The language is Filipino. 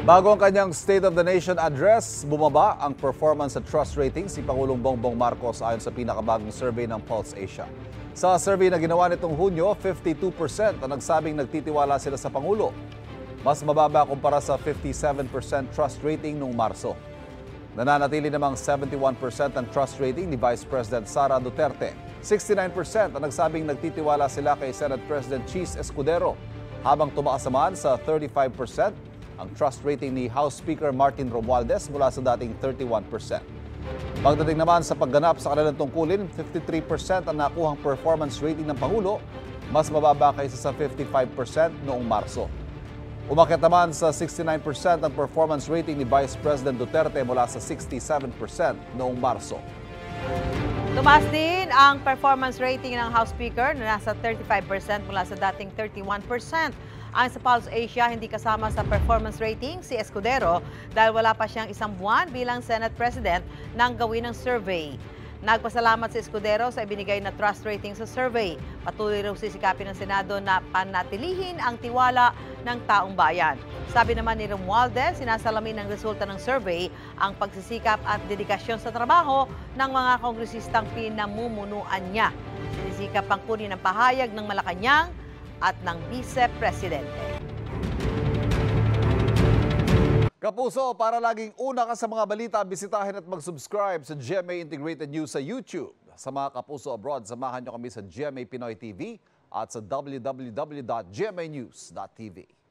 Bago ang kanyang State of the Nation address, bumaba ang performance at trust rating si Pangulong Bongbong Marcos ayon sa pinakabagong survey ng Pulse Asia. Sa survey na ginawa nitong Hunyo, 52% ang nagsabing nagtitiwala sila sa Pangulo. Mas mababa kumpara sa 57% trust rating noong Marso. Nananatili namang 71% ang trust rating ni Vice President Sara Duterte. 69% ang nagsabing nagtitiwala sila kay Senate President Chis Escudero, habang tumaas naman sa 35% ang trust rating ni House Speaker Martin Romualdez mula sa dating 31%. Pagdating naman sa pagganap sa kanilang tungkulin, 53% ang nakuhang performance rating ng Pangulo, mas mababa kaysa sa 55% noong Marso. Umakyat naman sa 69% ang performance rating ni Vice President Duterte mula sa 67% noong Marso. Tumaas din ang performance rating ng House Speaker na nasa 35% mula sa dating 31%. Ayon sa Pulse Asia, hindi kasama sa performance rating si Escudero dahil wala pa siyang isang buwan bilang Senate President nang gawin ng survey. Nagpasalamat si Escudero sa ibinigay na trust rating sa survey. Patuloy raw sisikapin ng Senado na panatilihin ang tiwala ng taong bayan. Sabi naman ni Romualdez, sinasalamin ng resulta ng survey ang pagsisikap at dedikasyon sa trabaho ng mga kongresistang pinamumunuan niya. Sinisikap ang kunin ang pahayag ng Malacanang at ng Vice Presidente. Kapuso, para laging una ka sa mga balita, bisitahin at mag-subscribe sa GMA Integrated News sa YouTube. Sa mga kapuso abroad, samahan niyo kami sa GMA Pinoy TV at sa www.gmanews.tv.